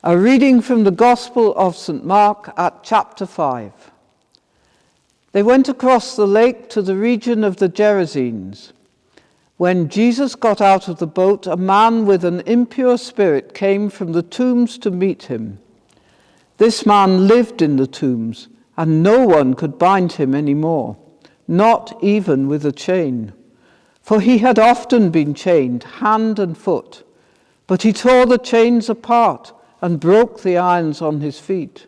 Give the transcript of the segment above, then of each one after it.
A reading from the Gospel of St. Mark at chapter 5. They went across the lake to the region of the Gerasenes. When Jesus got out of the boat, a man with an impure spirit came from the tombs to meet him. This man lived in the tombs, and no one could bind him any more, not even with a chain. For he had often been chained, hand and foot, but he tore the chains apart and broke the irons on his feet.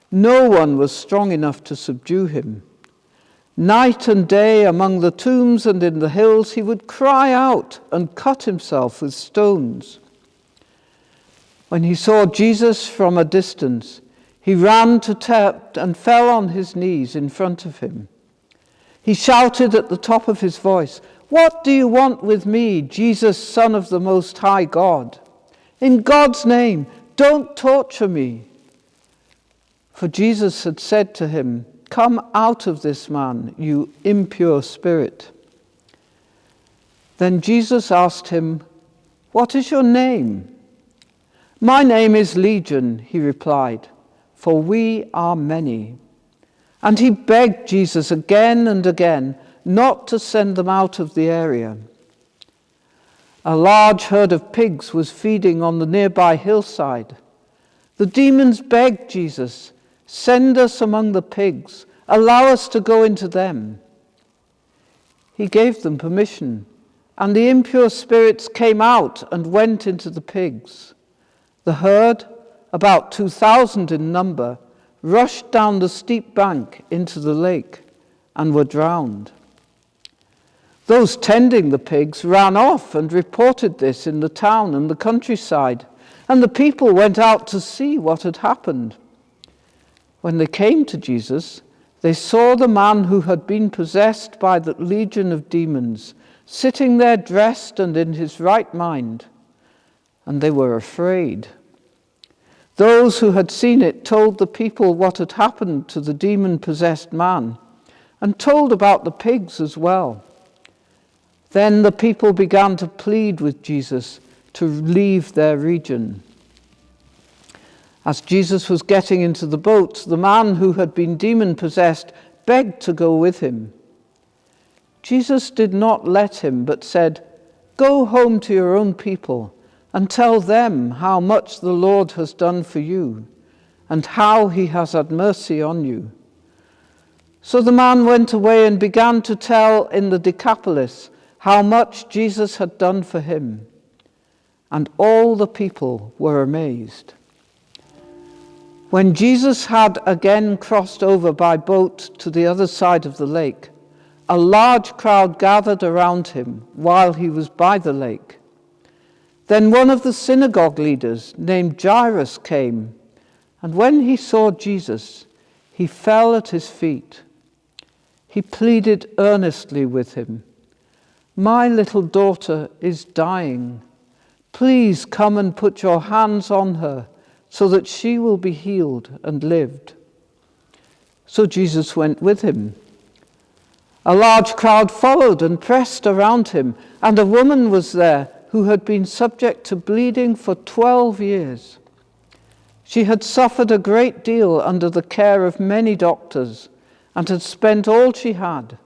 No one was strong enough to subdue him. Night and day among the tombs and in the hills he would cry out and cut himself with stones. When he saw Jesus from a distance, he ran to tap and fell on his knees in front of him. He shouted at the top of his voice, "What do you want with me, Jesus, Son of the Most High God? In God's name, don't torture me." For Jesus had said to him, "Come out of this man, you impure spirit." Then Jesus asked him, "What is your name?" "My name is Legion," he replied, "for we are many." And he begged Jesus again and again not to send them out of the area. A large herd of pigs was feeding on the nearby hillside. The demons begged Jesus, "Send us among the pigs, allow us to go into them." He gave them permission, and the impure spirits came out and went into the pigs. The herd, about 2,000 in number, rushed down the steep bank into the lake and were drowned. Those tending the pigs ran off and reported this in the town and the countryside, and the people went out to see what had happened. When they came to Jesus, they saw the man who had been possessed by the legion of demons, sitting there dressed and in his right mind, and they were afraid. Those who had seen it told the people what had happened to the demon-possessed man, and told about the pigs as well. Then the people began to plead with Jesus to leave their region. As Jesus was getting into the boat, the man who had been demon-possessed begged to go with him. Jesus did not let him, but said, "Go home to your own people and tell them how much the Lord has done for you and how he has had mercy on you." So the man went away and began to tell in the Decapolis how much Jesus had done for him, and all the people were amazed. When Jesus had again crossed over by boat to the other side of the lake, a large crowd gathered around him while he was by the lake. Then one of the synagogue leaders, named Jairus, came, and when he saw Jesus, he fell at his feet. He pleaded earnestly with him, "My little daughter is dying. Please come and put your hands on her so that she will be healed and lived." So Jesus went with him. A large crowd followed and pressed around him, and a woman was there who had been subject to bleeding for 12 years. She had suffered a great deal under the care of many doctors and had spent all she had.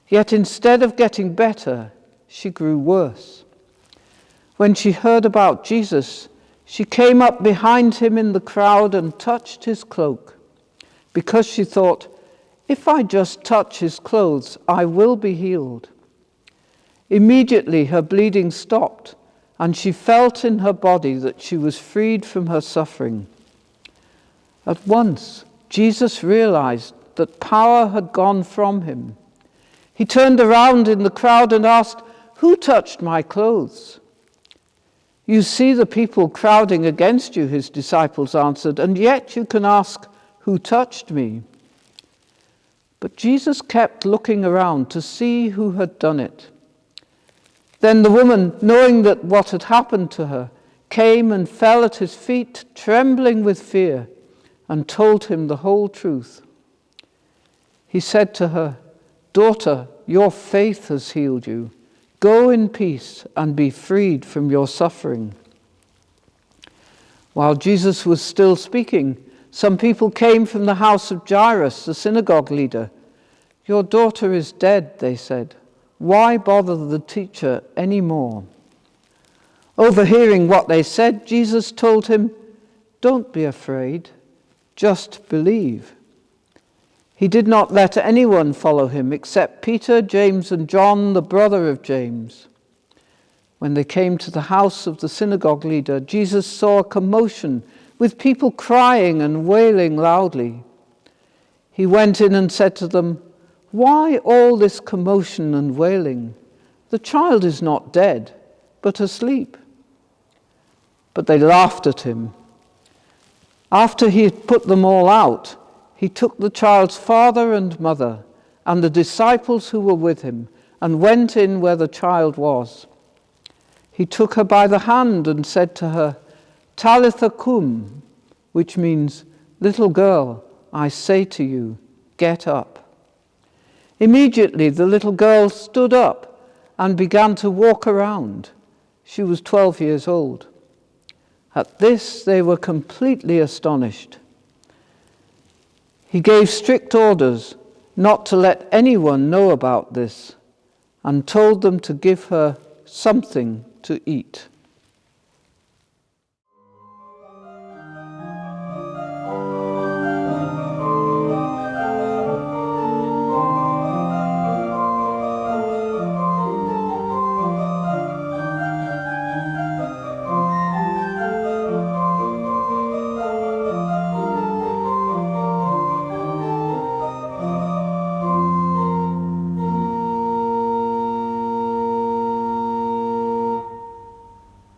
Yet instead of getting better, she grew worse. When she heard about Jesus, she came up behind him in the crowd and touched his cloak, because she thought, "If I just touch his clothes, I will be healed." Immediately her bleeding stopped, and she felt in her body that she was freed from her suffering. At once, Jesus realized that power had gone from him. He turned around in the crowd and asked, "Who touched my clothes?" "You see the people crowding against you," his disciples answered, "and yet you can ask, 'Who touched me?'" But Jesus kept looking around to see who had done it. Then the woman, knowing that what had happened to her, came and fell at his feet, trembling with fear, and told him the whole truth. He said to her, "Daughter, your faith has healed you. Go in peace and be freed from your suffering." While Jesus was still speaking, some people came from the house of Jairus, the synagogue leader. "Your daughter is dead," they said. "Why bother the teacher any more?" Overhearing what they said, Jesus told him, "Don't be afraid, just believe." He did not let anyone follow him except Peter, James, and John, the brother of James. When they came to the house of the synagogue leader, Jesus saw a commotion with people crying and wailing loudly. He went in and said to them, "Why all this commotion and wailing? The child is not dead, but asleep." But they laughed at him. After he had put them all out, he took the child's father and mother and the disciples who were with him and went in where the child was. He took her by the hand and said to her, "Talitha cum," which means, "Little girl, I say to you, get up." Immediately the little girl stood up and began to walk around. She was 12 years old. At this they were completely astonished. He gave strict orders not to let anyone know about this and told them to give her something to eat.